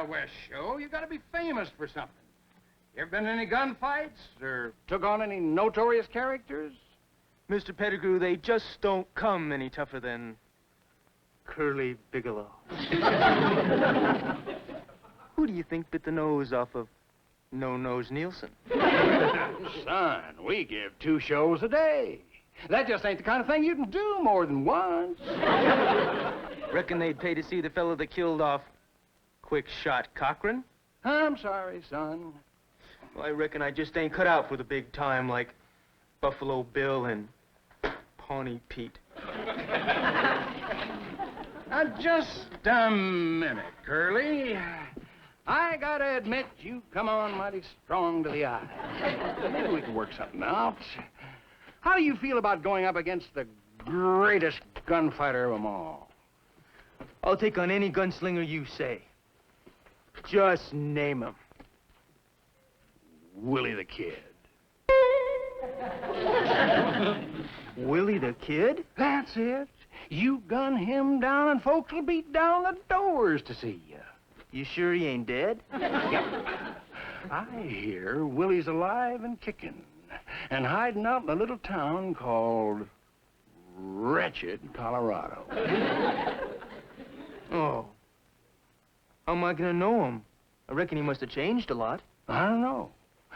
Wild West show, you gotta be famous for something. You ever been in any gunfights or took on any notorious characters? Mr. Pettigrew, they just don't come any tougher than Curly Bigelow. Who do you think bit the nose off of No-Nose Nielsen? Son, we give 2 shows a day. That just ain't the kind of thing you can do more than once. Reckon they'd pay to see the fellow that killed off Quick Shot Cochran? I'm sorry, son. Well, I reckon I just ain't cut out for the big time like Buffalo Bill and Pawnee Pete. Now, just a minute, Curly. I gotta admit, you come on mighty strong to the eye. Maybe we can work something out. How do you feel about going up against the greatest gunfighter of them all? I'll take on any gunslinger you say. Just name him. Willie the Kid. Willie the Kid? That's it. You gun him down and folks will beat down the doors to see you. You sure he ain't dead? Yep. I hear Willie's alive and kicking and hiding out in a little town called Wretched, Colorado. Oh. How am I gonna know him? I reckon he must have changed a lot. I don't know.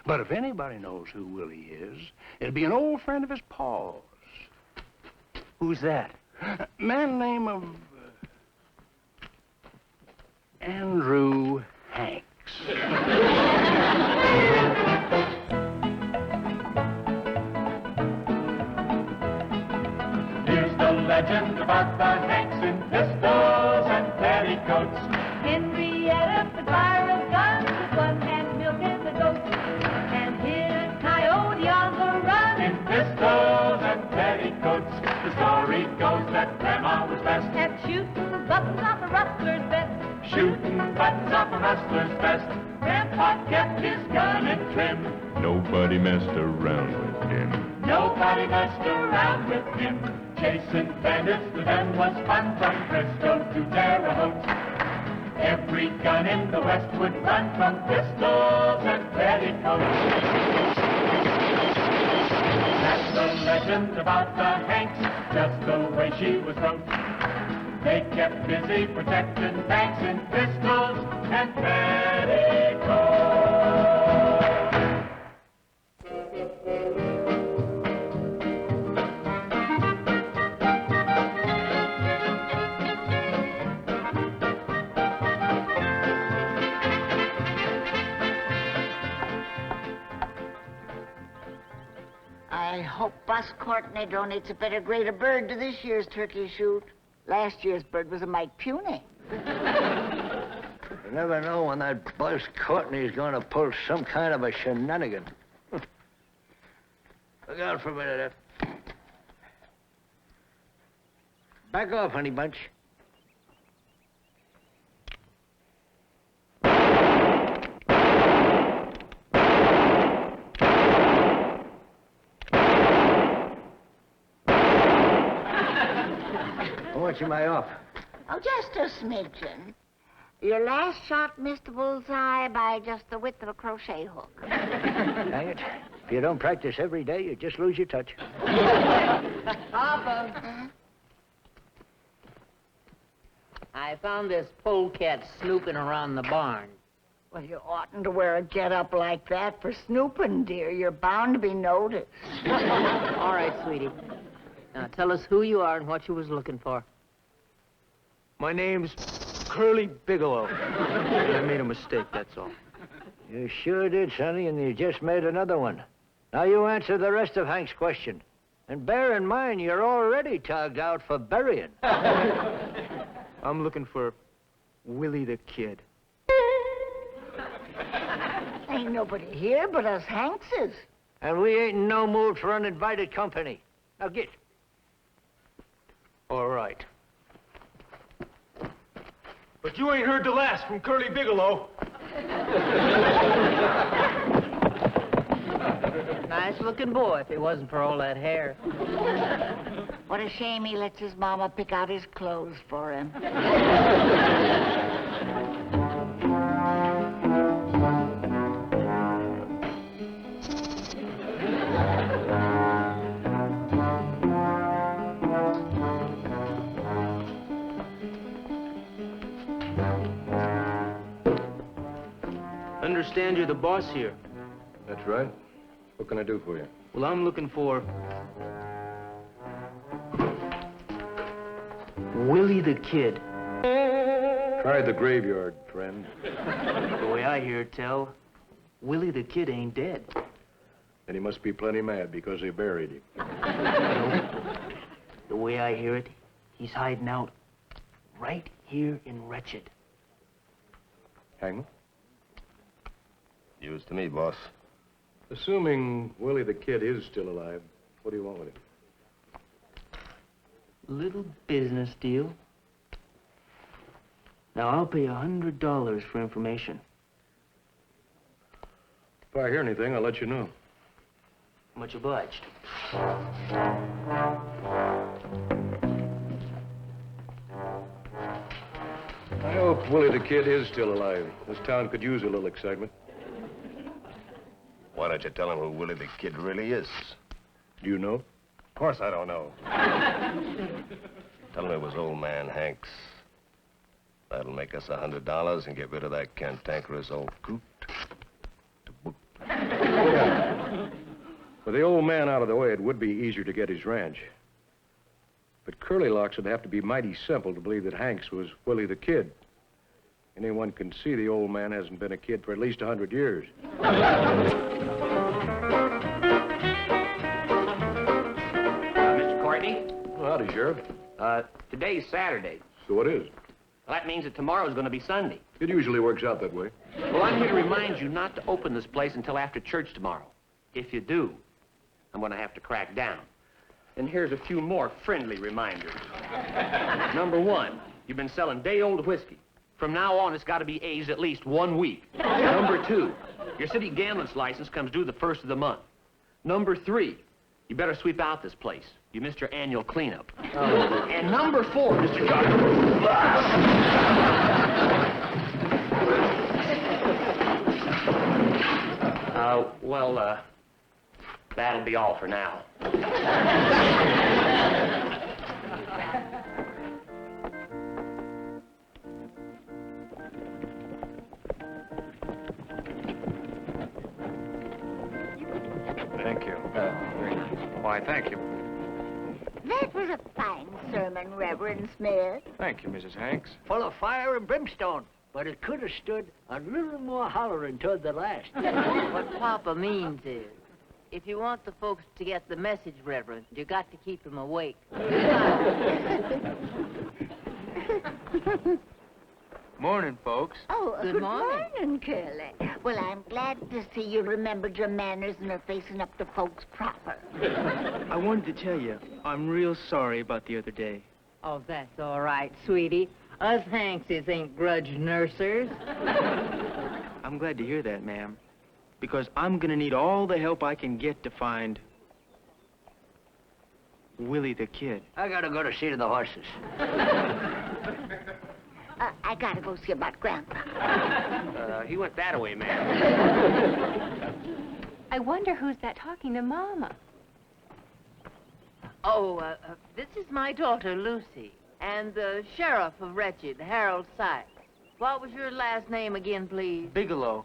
But if anybody knows who Willie is, it'll be an old friend of his Paul's. Who's that? A man named of Andrew Hanks. Here's the legend about the Hanks in pistols and petticoats. Henrietta, the buyer of guns, with one hand milking the goats, and his coyote on the run In pistols and petticoats, the story goes that Grandma was best at shooting buttons off a rustler's vest. shooting buttons off a rustler's vest. Grandpa kept his gun in trim. Nobody messed around with him. Nobody messed around with him. Chasing bandits, the gun was fun from Frisco to Terre Haute. Every gun in the West would run from pistols and petticoats. That's the legend about the Hanks, just the way she was wrote. They kept busy protecting banks in pistols and petticoats. I hope Bus Courtney donates a better grade of bird to this year's turkey shoot. Last year's bird was a mite puny. You never know when that Buzz Courtney's gonna pull some kind of a shenanigan. Look out for a minute. Back off, honey bunch. How much am I off? Oh, just a smidgen. Your last shot missed the bullseye by just the width of a crochet hook. Dang it. If you don't practice every day, you just lose your touch. Papa. I found this polecat snooping around the barn. Well, you oughtn't to wear a get-up like that for snooping, dear. You're bound to be noticed. All right, sweetie. Now tell us who you are and what you was looking for. My name's Curly Bigelow. I made a mistake, that's all. You sure did, Sonny, and you just made another one. Now you answer the rest of Hank's question. And bear in mind, you're already tagged out for burying. I'm looking for Willie the Kid. Ain't nobody here but us Hankses. And we ain't in no mood for uninvited company. Now get. All right. But you ain't heard the last from Curly Bigelow. Nice-looking boy if it wasn't for all that hair. What a shame he lets his mama pick out his clothes for him. Understand you're the boss here. That's right. What can I do for you? Well, I'm looking for... Willie the Kid. Try the graveyard, friend. The way I hear it tell, Willie the Kid ain't dead. And he must be plenty mad because they buried him. The way I hear it, he's hiding out right here in Wretched. Hangman? News to me, boss. Assuming Willie the Kid is still alive, what do you want with him? Little business deal. Now, I'll pay $100 for information. If I hear anything, I'll let you know. Much obliged. I hope Willie the Kid is still alive. This town could use a little excitement. Why don't you tell him who Willie the Kid really is? Do you know? Of course I don't know. Tell him it was old man Hanks. That'll make us $100 and get rid of that cantankerous old coot. Yeah. With the old man out of the way, it would be easier to get his ranch. But Curly Locks would have to be mighty simple to believe that Hanks was Willie the Kid. Anyone can see the old man hasn't been a kid for at least 100 years. Mr. Courtney, Well, howdy, Sheriff. today's Saturday. So it is. Well, that means that tomorrow's going to be Sunday. It usually works out that way. Well, I'm here to remind you not to open this place until after church tomorrow. If you do, I'm going to have to crack down. And here's a few more friendly reminders. Number one, you've been selling day-old whiskey. From now on, it's got to be aged at least 1 week. Number two, your city gambling license comes due the 1st of the month. Number three, you better sweep out this place. You missed your annual cleanup. And number four, Mr. that'll be all for now. Thank you. Why, thank you. That was a fine sermon, Reverend Smith. Thank you, Mrs. Hanks. Full of fire and brimstone. But it could have stood a little more hollering toward the last. What Papa means is, if you want the folks to get the message, Reverend, you got to keep them awake. Morning, folks. Oh, Good good morning. morning, Curly. Well, I'm glad to see you remembered your manners and are facing up to folks proper. I wanted to tell you, I'm real sorry about the other day. Oh, that's all right, sweetie. Us Hankses ain't grudge nursers. I'm glad to hear that, ma'am. Because I'm gonna need all the help I can get to find... Willie the Kid. I gotta go to see to the horses. I gotta go see about Grandpa. He went that way, ma'am. I wonder who's that talking to Mama. Oh, this is my daughter, Lucy, and the sheriff of Wretched, Harold Sykes. What was your last name again, please? Bigelow.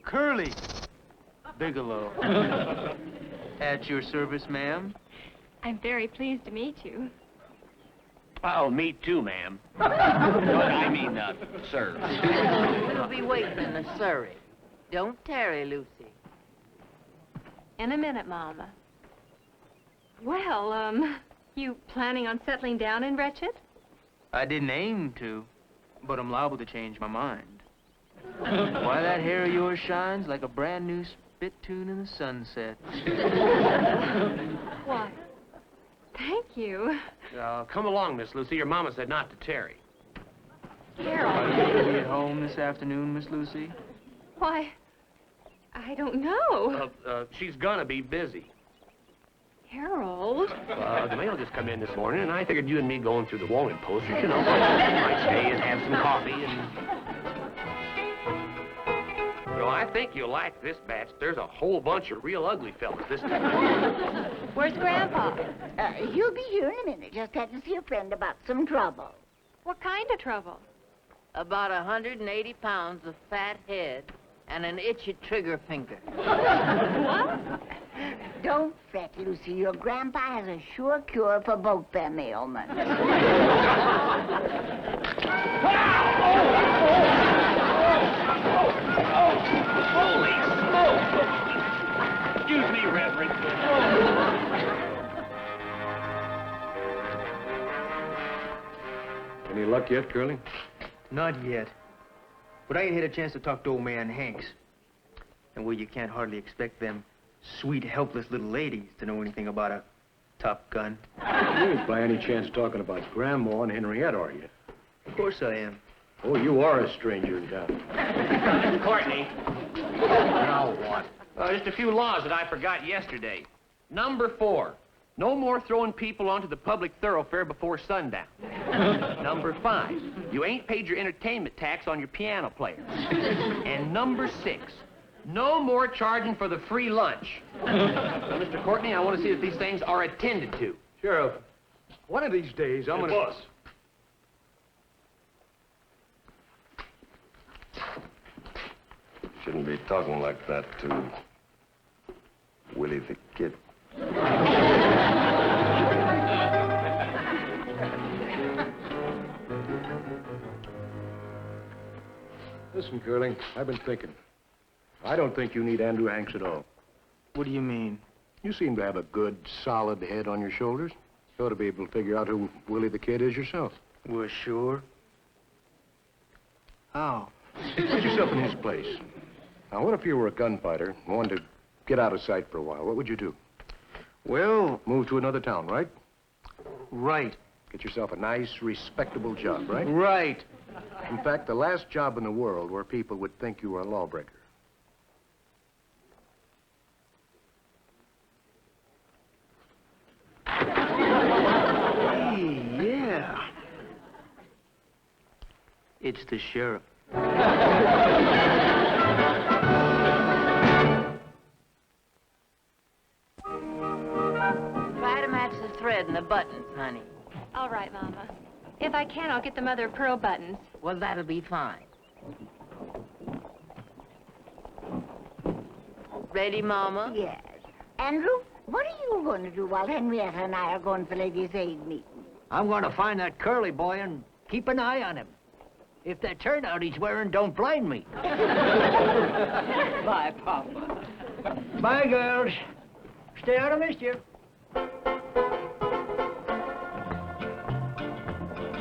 Curly. Bigelow. At your service, ma'am. I'm very pleased to meet you. Oh, me too, ma'am. I mean, sir. We'll be waiting in the Surrey. Don't tarry, Lucy. In a minute, Mama. Well, you planning on settling down in Wretched? I didn't aim to, but I'm liable to change my mind. Why, that hair of yours shines like a brand new spittoon in the sunset. Why, thank you. Come along, Miss Lucy. Your mama said not to tarry. Harold. Are you gonna be at home this afternoon, Miss Lucy? Why, I don't know. She's gonna be busy. Harold. The mail just come in this morning, and I figured you and me going through the wanted posters, you know, might stay and have some coffee and... Well, I think you'll like this batch. There's a whole bunch of real ugly fellas this time. Where's Grandpa? He'll be here in a minute. Just had to see a friend about some trouble. What kind of trouble? About 180 pounds of fat head and an itchy trigger finger. Don't fret, Lucy. Your grandpa has a sure cure for both them ailments. Holy smoke! Excuse me, Reverend. Any luck yet, Curly? Not yet. But I ain't had a chance to talk to old man Hanks. And well, you can't hardly expect them sweet, helpless little ladies to know anything about a Top Gun. You ain't by any chance talking about Grandma and Henriette, are you? Of course I am. Oh, you are a stranger in town. Courtney. Now what? Just a few laws that I forgot yesterday. Number 4, no more throwing people onto the public thoroughfare before sundown. Number 5, you ain't paid your entertainment tax on your piano player. And number 6, no more charging for the free lunch. So, Mr. Courtney, I want to see that these things are attended to. Sheriff, one of these days I'm gonna... Boss. Shouldn't be talking like that to Willie the Kid. Listen, Curly, I've been thinking. I don't think you need Andrew Hanks at all. What do you mean? You seem to have a good, solid head on your shoulders. You ought to be able to figure out who Willie the Kid is yourself. We're sure. How? Put yourself in his place. Now, what if you were a gunfighter and wanted to get out of sight for a while? What would you do? Well, Move to another town, right? right. Get yourself a nice, respectable job, right? Right. In fact, the last job in the world where people would think you were a lawbreaker. Hey, yeah. It's the sheriff. Try to match the thread and the buttons, honey. All right, Mama. If I can, I'll get the mother of pearl buttons. Well, that'll be fine. Ready, Mama? Yes. Andrew, what are you going to do while Henrietta and I are going for Ladies' Aid meeting? I'm going to find that Curly boy and keep an eye on him. If that turnout he's wearing don't blind me. Bye, Papa. Bye, girls. Stay out of mischief.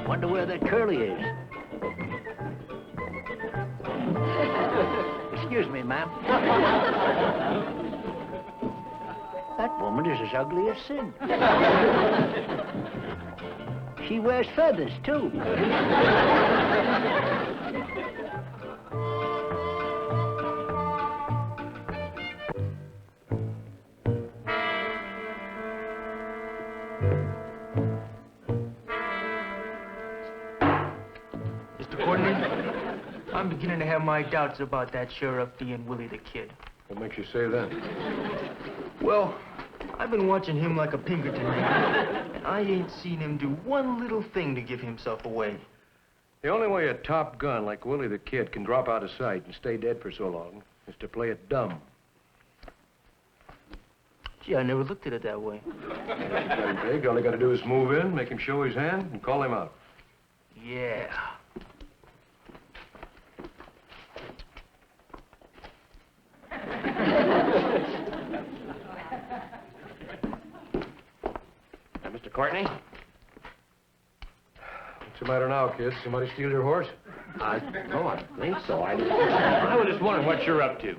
Wonder where that Curly is. Excuse me, ma'am. That woman is as ugly as sin. She wears feathers, too. Mr. Courtney, I'm beginning to have my doubts about that sheriff being Willie the Kid. What makes you say that? Well, I've been watching him like a Pinkerton man, and I ain't seen him do one little thing to give himself away. The only way a top gun like Willie the Kid can drop out of sight and stay dead for so long is to play it dumb. Gee, I never looked at it that way. Very big. All you got to do is move in, make him show his hand, and call him out. Yeah. Mr. Courtney? What's the matter now, kids? Somebody steal your horse? No, I don't think so. I was just wondering what you're up to.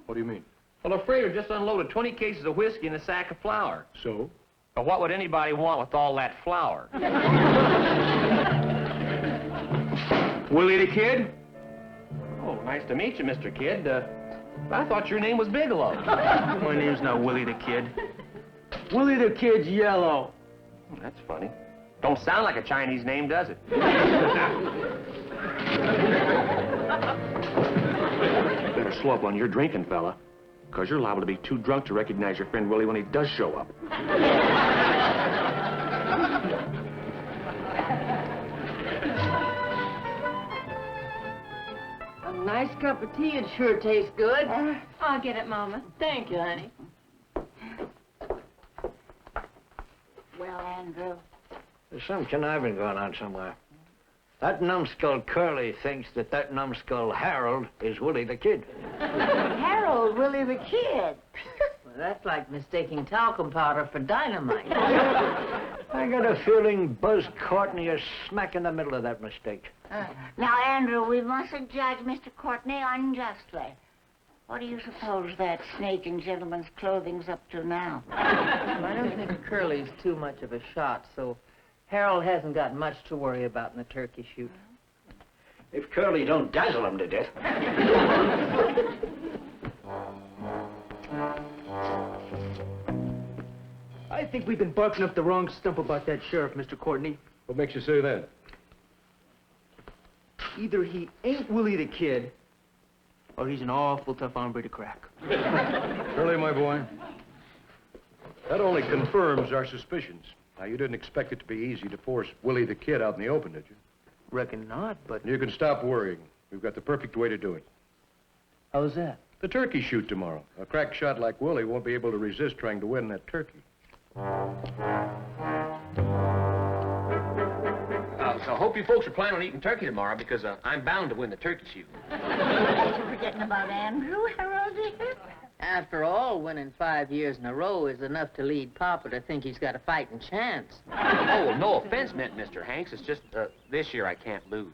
What do you mean? Well, a freighter just unloaded 20 cases of whiskey and a sack of flour. So? But what would anybody want with all that flour? Willie the Kid? Oh, nice to meet you, Mr. Kid. I thought your name was Bigelow. My name's not Willie the Kid. Willie the Kid's yellow. That's funny. Don't sound like a Chinese name, does it? Better slow up on your drinking, fella, because you're liable to be too drunk to recognize your friend Willie when he does show up. nice cup of tea. It sure tastes good. I'll get it, Mama. Thank you, honey. Well, Andrew, There's some conniving going on somewhere. That numbskull Curly thinks that numbskull Harold is Willie the Kid. Harold, Willie the Kid. Well, that's like mistaking talcum powder for dynamite. I got a feeling Buzz Courtney is smack in the middle of that mistake. Now, Andrew, we mustn't judge Mr. Courtney unjustly. What do you suppose that snake in gentleman's clothing's up to now? I don't think Curly's too much of a shot, so Harold hasn't got much to worry about in the turkey shoot. If Curly don't dazzle him to death. I think we've been barking up the wrong stump about that sheriff, Mr. Courtney. What makes you say that? Either he ain't Willie the Kid, or he's an awful tough hombre to crack. Curly, my boy, that only confirms our suspicions. Now, you didn't expect it to be easy to force Willie the Kid out in the open, did you? Reckon not, but... You can stop worrying. We've got the perfect way to do it. How's that? The turkey shoot tomorrow. A crack shot like Willie won't be able to resist trying to win that turkey. So I hope you folks are planning on eating turkey tomorrow, because I'm bound to win the turkey shoot. You're forgetting about Andrew, Harold, dear. After all, winning 5 years in a row is enough to lead Papa to think he's got a fighting chance. Oh, no offense meant, Mr. Hanks. It's just this year I can't lose.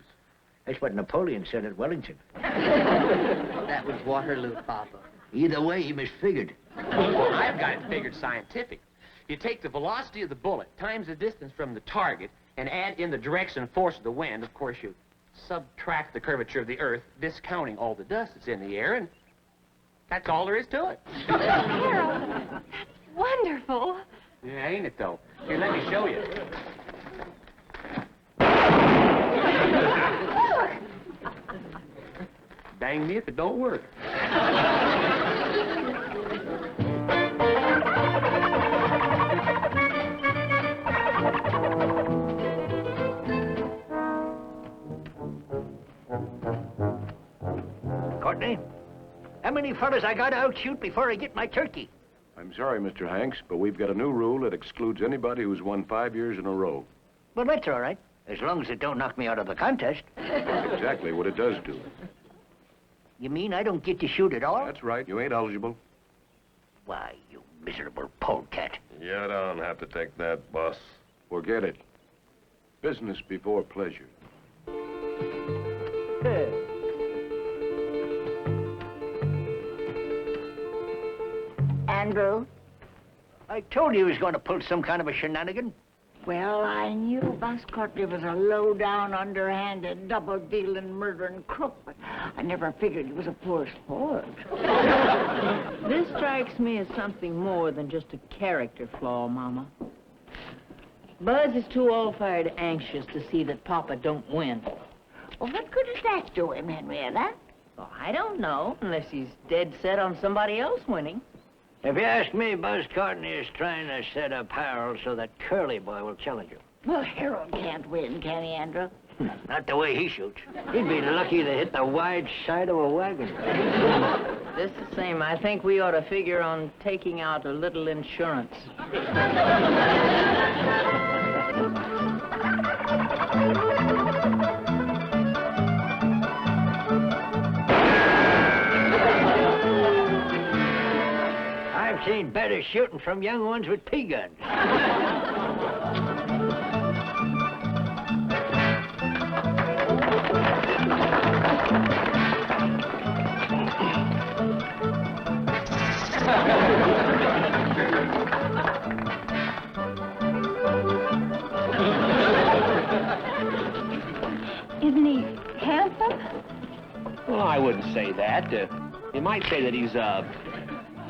That's what Napoleon said at Wellington. That was Waterloo, Papa. Either way, he misfigured. Well, I've got it figured scientific. You take the velocity of the bullet times the distance from the target and add in the direction and force of the wind. Of course, you subtract the curvature of the Earth, discounting all the dust that's in the air, and that's all there is to it. Harold, that's wonderful. Yeah, ain't it, though? Here, let me show you. Dang me if it don't work. Courtney, how many fellas I gotta outshoot before I get my turkey? I'm sorry, Mr. Hanks, but we've got a new rule that excludes anybody who's won 5 years in a row. Well, that's all right, as long as it don't knock me out of the contest. That's exactly what it does do. You mean I don't get to shoot at all? That's right. You ain't eligible. Why, you miserable polecat. You don't have to take that, boss. Forget it. Business before pleasure. Andrew? I told you he was going to pull some kind of a shenanigan. Well, I knew Buzz Courtney was a low-down, underhanded, double-dealing, murdering crook, but I never figured he was a poor sport. This strikes me as something more than just a character flaw, Mama. Buzz is too all-fired anxious to see that Papa don't win. Well, what good does that do him, Henrietta? Well, I don't know, unless he's dead set on somebody else winning. If you ask me, Buzz Courtney is trying to set up Harold so that Curly boy will challenge him. Well, Harold can't win, can he, Andrew? Not the way he shoots. He'd be lucky to hit the wide side of a wagon. Just the same, I think we ought to figure on taking out a little insurance. I've seen better shooting from young ones with pea guns. Isn't he handsome? Well, I wouldn't say that. You might say that he's,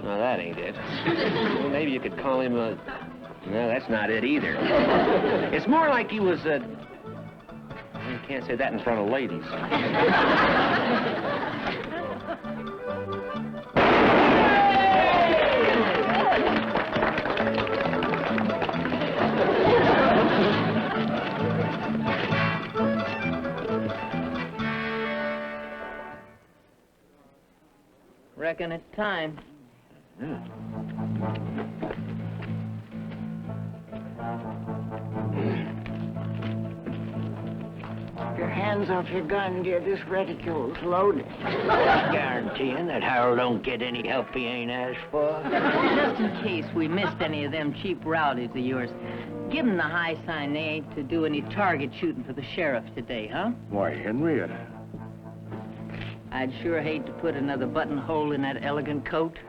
no, that ain't it. Well, maybe you could call him no, that's not it either. It's more like he was, you can't say that in front of ladies. It's time. Your hands off your gun, dear. This reticule's loaded. Guaranteeing that Harold don't get any help he ain't asked for. Just in case we missed any of them cheap rowdies of yours, give them the high sign they ain't to do any target shooting for the sheriff today, huh? Why, Henrietta. I'd sure hate to put another buttonhole in that elegant coat.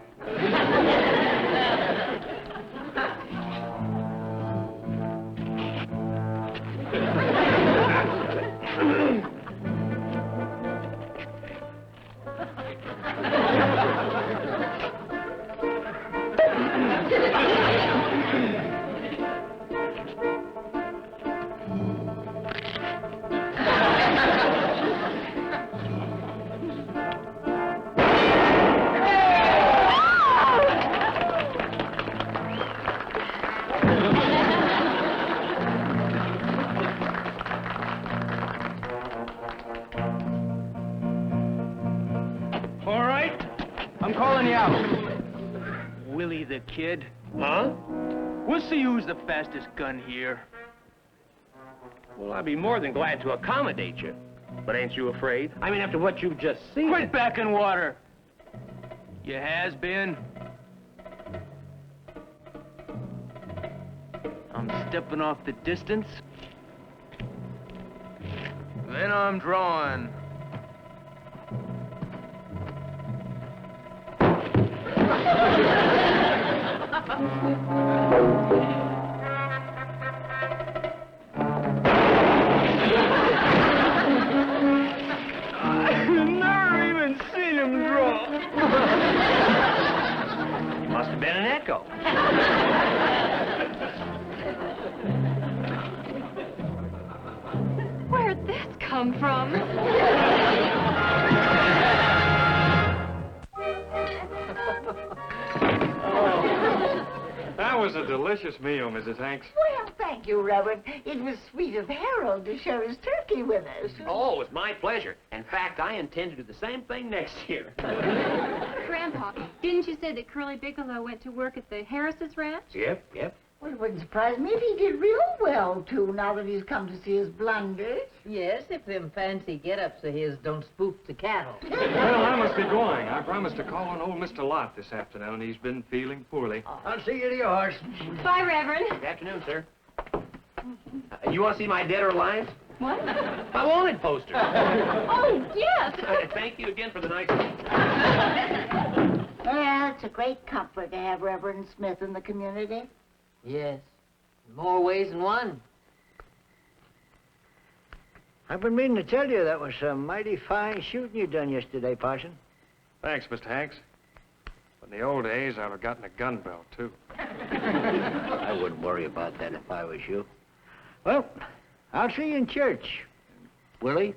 All right, I'm calling you out. Willie the Kid. Huh? We'll see who's the fastest gun here. Well, I'd be more than glad to accommodate you. But ain't you afraid? I mean, after what you've just seen... Quit backing water. You has been. I'm stepping off the distance. Then I'm drawing. I've never even seen him draw. Must have been an echo. Where'd this come from? That was a delicious meal, Mrs. Hanks. Well, thank you, Reverend. It was sweet of Harold to share his turkey with us. Oh, it was my pleasure. In fact, I intend to do the same thing next year. Grandpa, didn't you say that Curly Bigelow went to work at the Harris's ranch? Yep. Well, it wouldn't surprise me if he did real well, too, now that he's come to see his blunders. Yes, if them fancy get-ups of his don't spook the cattle. Well, I must be going. I promised to call on old Mr. Lott this afternoon. He's been feeling poorly. I'll see you to your horse. Bye, Reverend. Good afternoon, sir. You want to see my dead or alive? What? My wanted poster. Oh, yes. Thank you again for the nice... Well, it's a great comfort to have Reverend Smith in the community. Yes, in more ways than one. I've been meaning to tell you that was some mighty fine shooting you done yesterday, Parson. Thanks, Mr. Hanks. But in the old days, I'd have gotten a gun belt, too. I wouldn't worry about that if I was you. Well, I'll see you in church. Willie?